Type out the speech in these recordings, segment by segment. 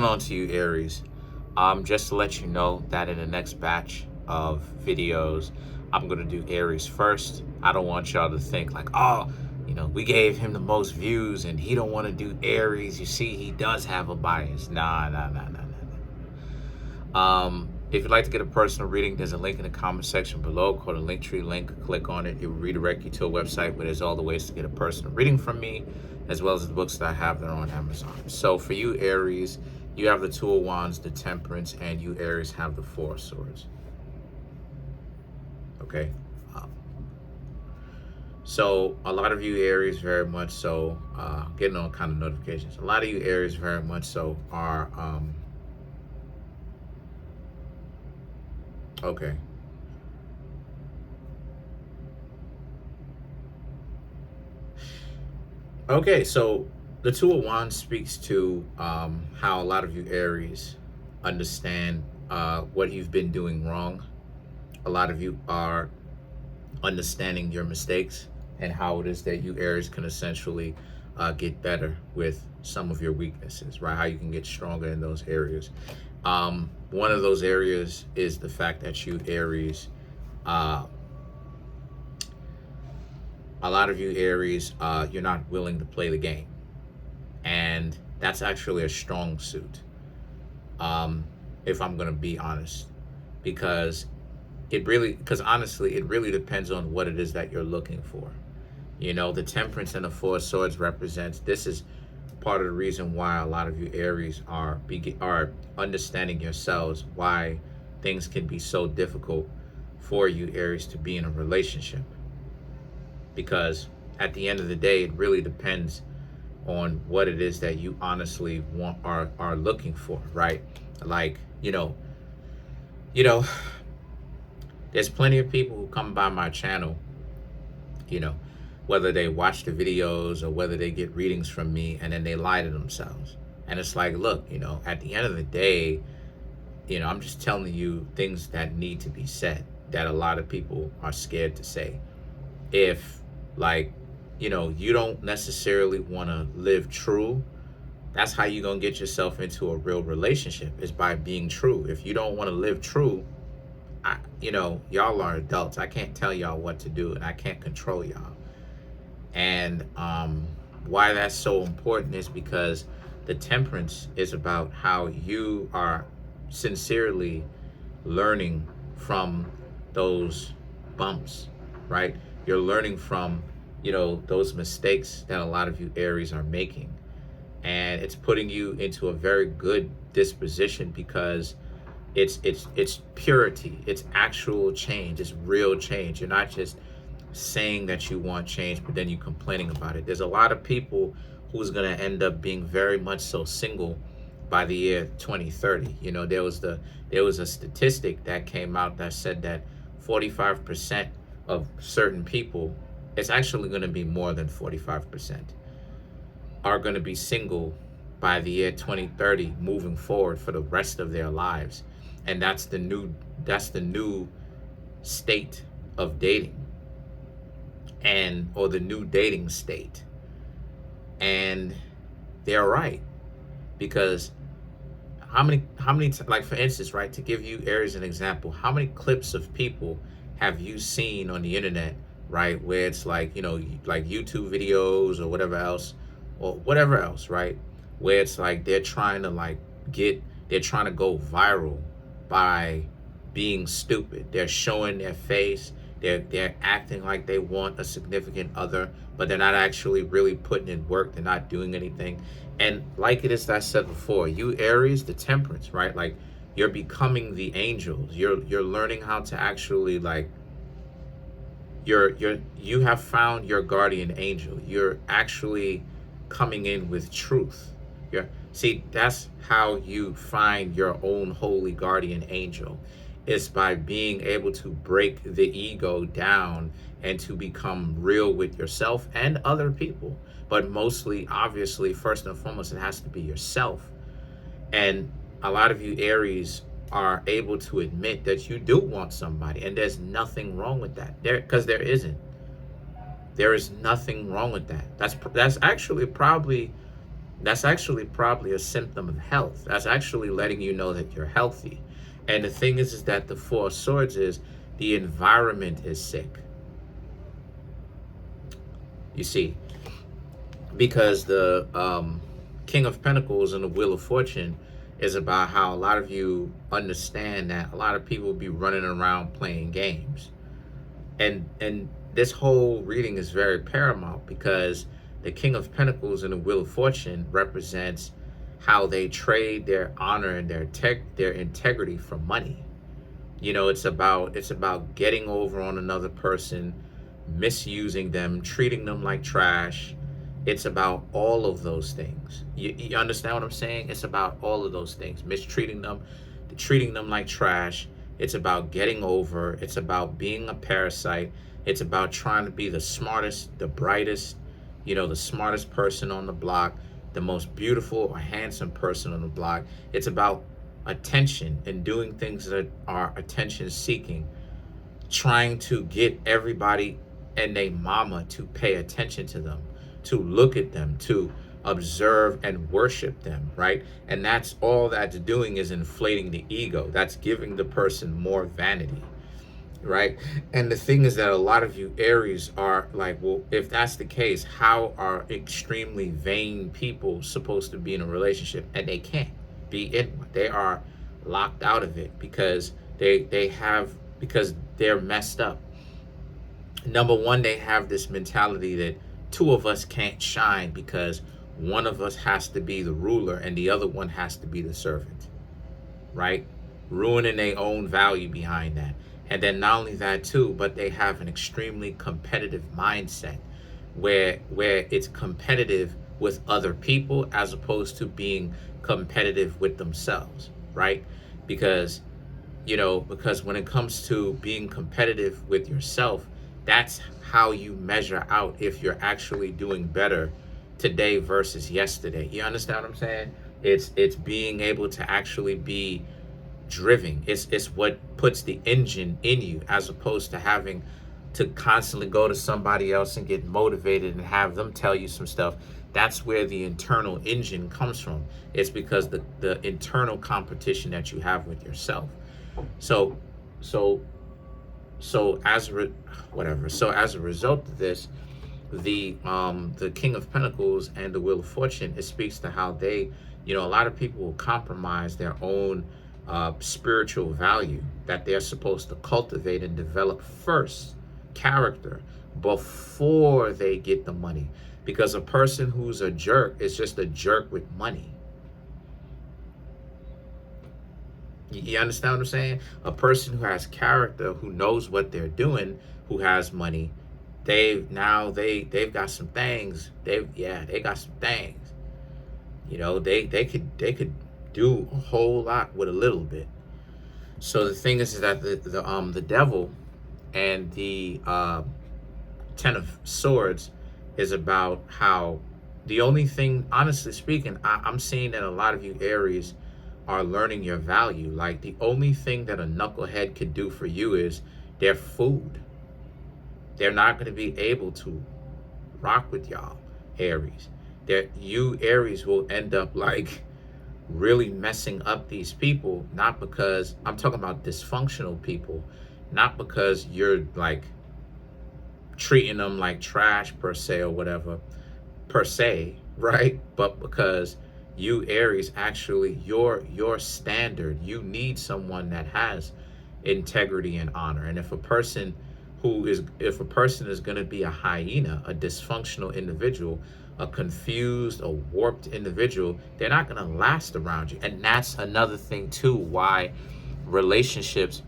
On to you, Aries. Just to let you know that in the next batch of videos, I'm gonna do Aries first. I don't want y'all to think like, oh, we gave him the most views and he don't want to do Aries. You see, he does have a bias. Nah. If you'd like to get a personal reading, there's a link in the comment section below called a Linktree link. Click on it. It will redirect you to a website where there's all the ways to get a personal reading from me, as well as the books that I have that are on Amazon. So for you, Aries, you have the Two of Wands, the Temperance, and you, Aries, have the Four of Swords. Okay? So a lot of you, Aries, very much so, getting all kind of notifications. A lot of you, Aries, very much so are, okay. Okay, so the Two of Wands speaks to how a lot of you, Aries, understand what you've been doing wrong. A lot of you are understanding your mistakes and how it is that you, Aries, can essentially get better with some of your weaknesses, right? How you can get stronger in those areas. One of those areas is the fact that you, Aries, a lot of you, Aries, you're not willing to play the game. And that's actually a strong suit, if I'm going to be honest. Because honestly, it really depends on what it is that you're looking for. The Temperance and the Four of Swords represents, this is part of the reason why a lot of you, Aries, are understanding yourselves, why things can be so difficult for you, Aries, to be in a relationship. Because at the end of the day, it really depends on what it is that you honestly want, are looking for, right? Like, there's plenty of people who come by my channel, whether they watch the videos or whether they get readings from me, and then they lie to themselves. And it's like, look, at the end of the day, I'm just telling you things that need to be said that a lot of people are scared to say. If, like, you don't necessarily want to live true, that's how you're going to get yourself into a real relationship, is by being true. If you don't want to live true, y'all are adults. I can't tell y'all what to do, and I can't control y'all. And why that's so important is because the Temperance is about how you are sincerely learning from those bumps, right? You're learning from, those mistakes that a lot of you, Aries, are making. And it's putting you into a very good disposition, because it's purity, it's actual change, it's real change. You're not just saying that you want change, but then you complaining about it. There's a lot of people who's going to end up being very much so single by the year 2030. There was a statistic that came out that said that 45% of certain people, it's actually going to be more than 45%, are going to be single by the year 2030, moving forward for the rest of their lives. And that's the new state of dating, or the new dating state. And they're right, because how many like, for instance, right, to give you, Aries, an example, how many clips of people have you seen on the internet, right, where it's like, like YouTube videos or whatever else, right, where it's like they're trying to go viral by being stupid. They're showing their face, they're acting like they want a significant other, but they're not actually really putting in work. They're not doing anything. And like it is that I said before, you, Aries, the Temperance, right? Like, you're becoming the angels. You're learning how to actually, like, you have found your guardian angel. You're actually coming in with truth. See, that's how you find your own holy guardian angel. It's by being able to break the ego down and to become real with yourself and other people. But mostly, obviously, first and foremost, it has to be yourself. And a lot of you, Aries, are able to admit that you do want somebody, and there's nothing wrong with that. Because there isn't. There is nothing wrong with that. That's actually probably That's actually probably a symptom of health. That's actually letting you know that you're healthy. And the thing is that the Four of Swords is the environment is sick. You see, because the King of Pentacles and the Wheel of Fortune is about how a lot of you understand that a lot of people be running around playing games. And this whole reading is very paramount because the King of Pentacles and the Wheel of Fortune represents how they trade their honor and their integrity for money. You know, it's about getting over on another person, misusing them, treating them like trash. It's about all of those things. You understand what I'm saying? It's about all of those things. Mistreating them, treating them like trash. It's about getting over. It's about being a parasite. It's about trying to be the smartest, the brightest, the smartest person on the block, the most beautiful or handsome person on the block. It's about attention and doing things that are attention seeking, trying to get everybody and their mama to pay attention to them, to look at them, to observe and worship them, right? And that's all that's doing is inflating the ego. That's giving the person more vanity, right? And the thing is that a lot of you Aries are like, well, if that's the case, how are extremely vain people supposed to be in a relationship? And they can't be in one. They are locked out of it because because they're messed up. Number one, they have this mentality that two of us can't shine because one of us has to be the ruler and the other one has to be the servant, right? Ruining their own value behind that. And then not only that too, but they have an extremely competitive mindset where it's competitive with other people as opposed to being competitive with themselves, right? Because because when it comes to being competitive with yourself, that's how you measure out if you're actually doing better today versus yesterday. You understand what I'm saying? It's being able to actually be driven. It's what puts the engine in you as opposed to having to constantly go to somebody else and get motivated and have them tell you some stuff. That's where the internal engine comes from. It's because the internal competition that you have with yourself. So as a result of this, the King of Pentacles and the Wheel of Fortune, it speaks to how they, a lot of people will compromise their own spiritual value that they're supposed to cultivate and develop first, character, before they get the money. Because a person who's a jerk is just a jerk with money. You understand what I'm saying? A person who has character, who knows what they're doing, who has money, they've got some things. They got some things. They could do a whole lot with a little bit. So the thing is that the devil and the Ten of Swords is about how the only thing, honestly speaking, I'm seeing that a lot of you Aries are learning your value. Like the only thing that a knucklehead could do for you is their food. They're not going to be able to rock with y'all Aries. You Aries will end up like really messing up these people, not because I'm talking about dysfunctional people, not because you're like treating them like trash per se or whatever per se, right? But because you Aries, actually your standard, you need someone that has integrity and honor. And if a person is going to be a hyena, a dysfunctional individual, a confused, a warped individual, they're not going to last around you. And that's another thing too, why the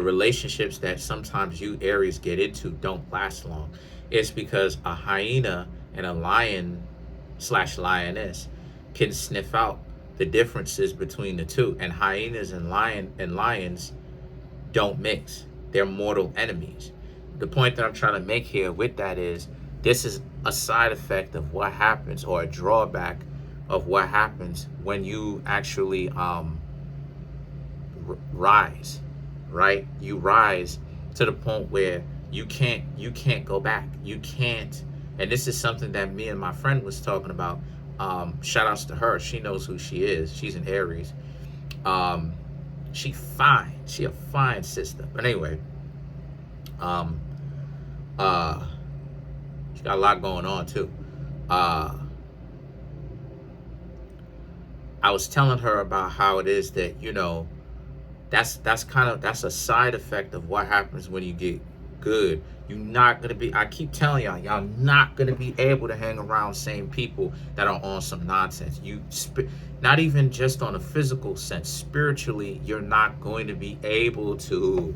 relationships that sometimes you Aries get into don't last long. It's because a hyena and a lion/lioness can sniff out the differences between the two. And hyenas and lions don't mix. They're mortal enemies. The point that I'm trying to make here with that is this is a side effect of what happens, or a drawback of what happens when you actually rise, right? You rise to the point where you can't go back. You can't And this is something that me and my friend was talking about. Shout outs to her. She knows who she is. She's an Aries. Um, she fine. She a fine sister. But anyway, um, uh, she got a lot going on too. Uh, I was telling her about how it is that, you know, that's that's a side effect of what happens when you get good. You're not gonna be, I keep telling y'all not gonna be able to hang around same people that are on some nonsense. Not even just on a physical sense, spiritually, you're not going to be able to.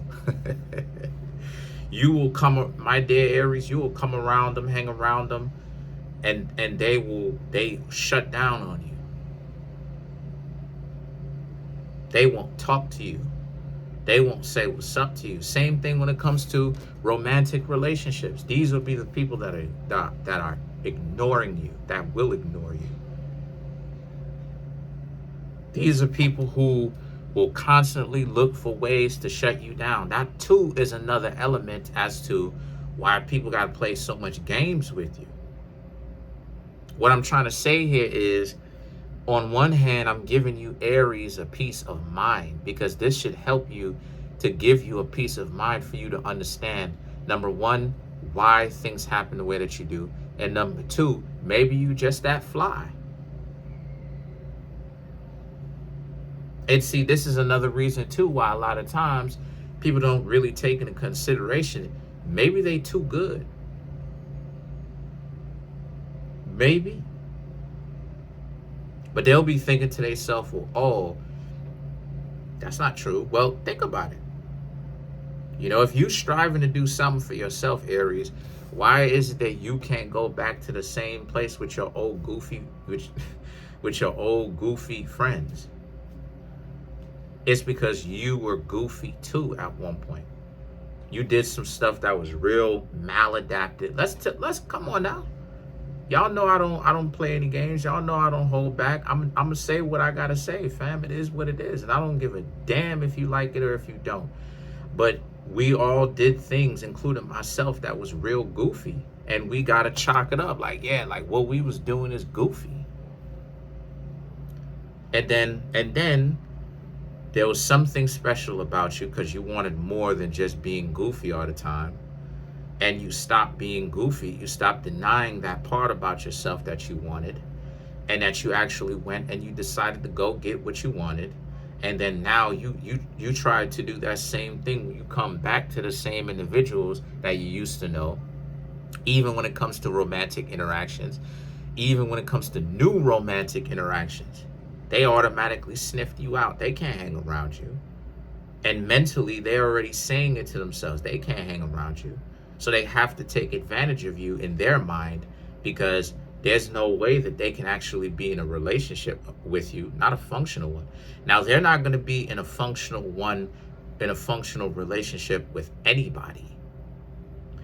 You will come, my dear Aries, you will come around them, hang around them, and they shut down on you. They won't talk to you. They won't say what's up to you. Same thing when it comes to romantic relationships. These will be the people that are ignoring you, that will ignore you. These are people who will constantly look for ways to shut you down. That too is another element as to why people got to play so much games with you. What I'm trying to say here is, on one hand, I'm giving you, Aries, a peace of mind, because this should help you to give you a peace of mind for you to understand, number one, why things happen the way that you do. And number two, maybe you just that fly. And see, this is another reason too why a lot of times people don't really take into consideration, maybe they too good. Maybe. But they'll be thinking to themselves, well, oh, that's not true. Well, think about it. You know, if you're striving to do something for yourself, Aries, why is it that you can't go back to the same place with your old goofy, with your old goofy friends? It's because you were goofy too at one point. You did some stuff that was real maladapted. Let's come on now. Y'all know I don't play any games. Y'all know I don't hold back. I'm gonna say what I gotta say, fam. It is what it is, and I don't give a damn if you like it or if you don't. But we all did things, including myself, that was real goofy, and we gotta chalk it up. Like, yeah, like what we was doing is goofy. And then there was something special about you because you wanted more than just being goofy all the time. And you stopped being goofy. You stopped denying that part about yourself that you wanted, and that you actually went and you decided to go get what you wanted. And then now you tried to do that same thing. You come back to the same individuals that you used to know, even when it comes to romantic interactions, even when it comes to new romantic interactions. They automatically sniffed you out. They can't hang around you. And mentally, they're already saying it to themselves. They can't hang around you. So they have to take advantage of you in their mind, because there's no way that they can actually be in a relationship with you, not a functional one. Now, they're not going to be in a functional relationship with anybody,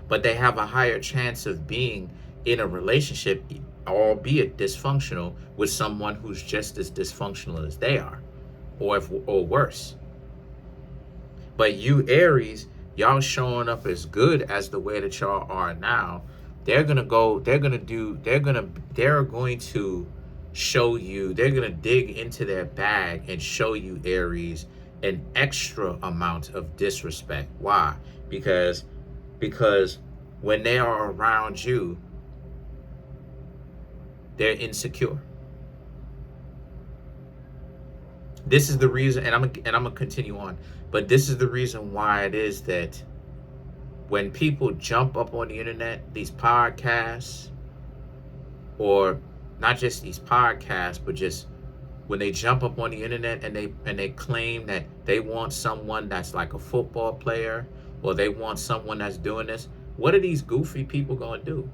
but they have a higher chance of being in a relationship, albeit dysfunctional, with someone who's just as dysfunctional as they are, or worse. But you, Aries, y'all showing up as good as the way that y'all are now, they're going to show you, they're going to dig into their bag and show you, Aries, an extra amount of disrespect. Why? Because when they are around you, they're insecure. This is the reason, and I'm gonna continue on, but this is the reason why it is that when people jump up on the internet, these podcasts, or not just these podcasts, but just when they jump up on the internet and they claim that they want someone that's like a football player, or they want someone that's doing this, what are these goofy people gonna do?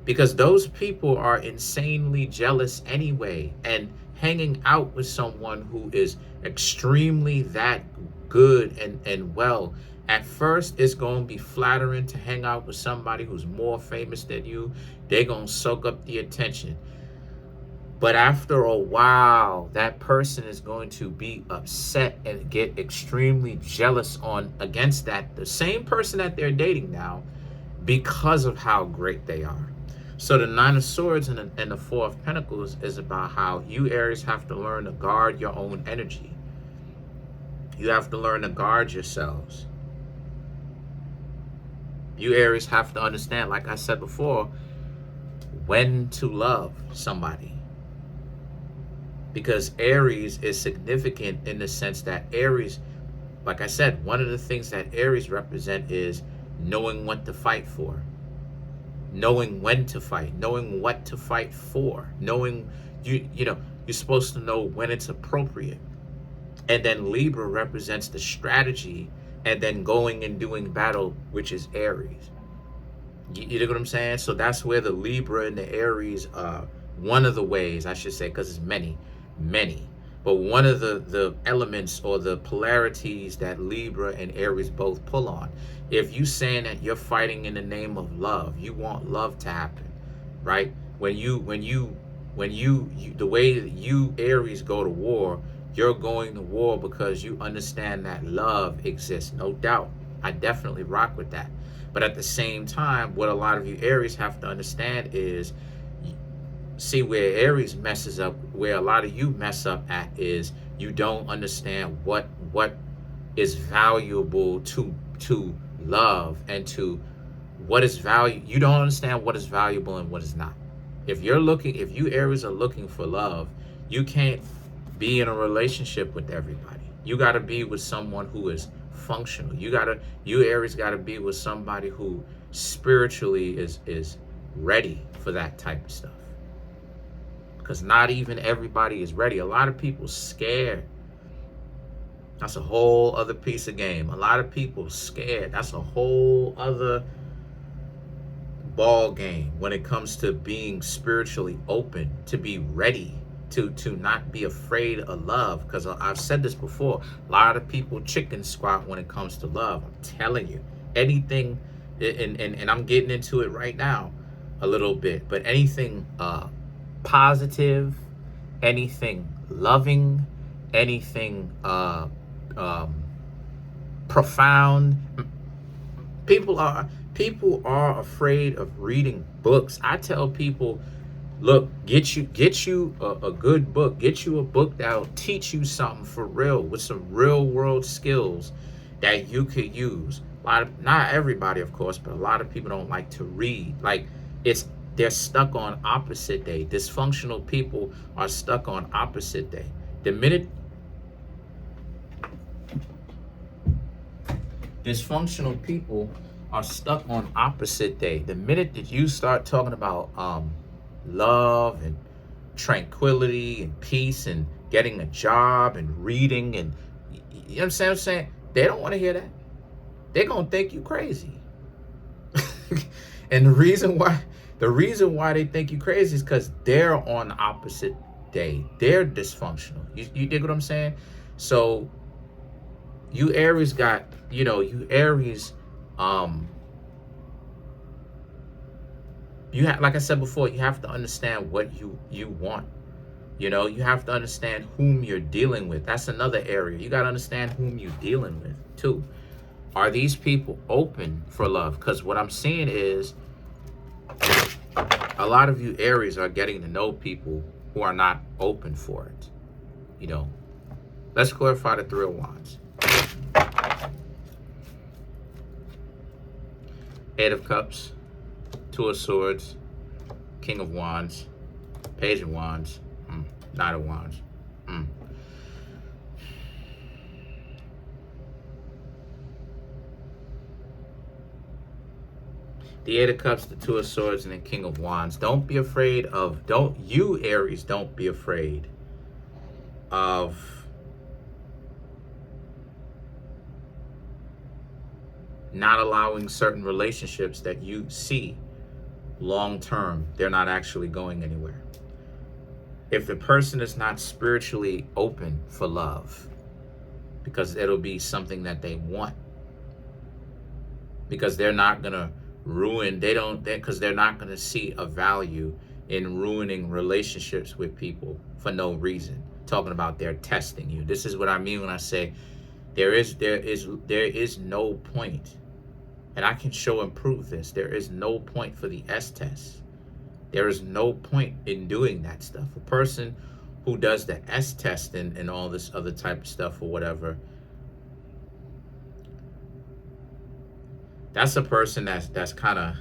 Because those people are insanely jealous anyway, and hanging out with someone who is extremely that good and well, at first it's going to be flattering to hang out with somebody who's more famous than you. They're going to soak up the attention. But after a while, that person is going to be upset and get extremely jealous against the same person that they're dating now, because of how great they are. So the Nine of Swords and the Four of Pentacles is about how you Aries have to learn to guard your own energy. You have to learn to guard yourselves. You Aries have to understand, like I said before, when to love somebody. Because Aries is significant in the sense that Aries, like I said, one of the things that Aries represent is knowing what to fight for. Knowing when to fight, knowing what to fight for, knowing you know, you're supposed to know when it's appropriate. And then Libra represents the strategy and then going and doing battle, which is Aries. You know what I'm saying? So that's where the Libra and the Aries, one of the ways, I should say, because it's many, but one of the elements or the polarities that Libra and Aries both pull on. If you saying that you're fighting in the name of love, you want love to happen, right? When you the way that you Aries go to war, you're going to war because you understand that love exists, no doubt. I definitely rock with that. But at the same time, what a lot of you Aries have to understand is, see, where Aries messes up, where a lot of you mess up at is you don't understand what is valuable to love and to what is value. You don't understand what is valuable and what is not. If you Aries are looking for love, you can't be in a relationship with everybody. You got to be with someone who is functional. You Aries got to be with somebody who spiritually is ready for that type of stuff. Because not even everybody is ready. A lot of people scared. That's a whole other piece of game. A lot of people scared. That's a whole other ball game when it comes to being spiritually open, to be ready, to not be afraid of love. Because I've said this before, a lot of people chicken squat when it comes to love. I'm telling you, anything, and I'm getting into it right now a little bit, but anything positive, anything loving, anything profound. People are afraid of reading books. I tell people, look, get you a good book. Get you a book that'll teach you something for real, with some real world skills that you could use. Not everybody, of course, but a lot of people don't like to read. They're stuck on opposite day. Dysfunctional people are stuck on opposite day. The minute dysfunctional people are stuck on opposite day, the minute that you start talking about love and tranquility and peace and getting a job and reading, and you know what I'm saying? They don't want to hear that. They're gonna think you crazy. And the reason why they think you crazy is because they're on the opposite day. They're dysfunctional. You dig what I'm saying? So you Aries got, you Aries, you have, like I said before, you have to understand what you want. You have to understand whom you're dealing with. That's another area. You got to understand whom you're dealing with too. Are these people open for love? Because what I'm seeing is a lot of you Aries are getting to know people who are not open for it. Let's clarify the Three of Wands. Eight of Cups, Two of Swords, King of Wands, Page of Wands, Knight of Wands. The Eight of Cups, the Two of Swords, and the King of Wands. Don't be afraid of, you Aries, don't be afraid of not allowing certain relationships that you see long term, they're not actually going anywhere. If the person is not spiritually open for love, because it'll be something that they want, because they're not gonna ruin, because they're not gonna see a value in ruining relationships with people for no reason. Talking about they're testing you. This is what I mean when I say there is no point, and I can show and prove this. There is no point for the S test. There is no point in doing that stuff. A person who does the S testing and all this other type of stuff or whatever, that's a person that's kind of,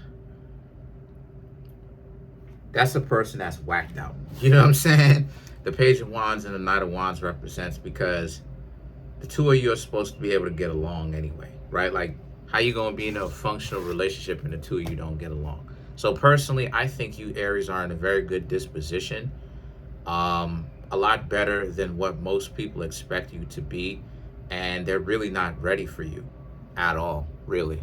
that's a person that's whacked out. You know what I'm saying? The Page of Wands and the Knight of Wands represents, because the two of you are supposed to be able to get along anyway, right? Like, how you gonna be in a functional relationship and the two of you don't get along? So personally, I think you Aries are in a very good disposition, a lot better than what most people expect you to be, and they're really not ready for you at all, really.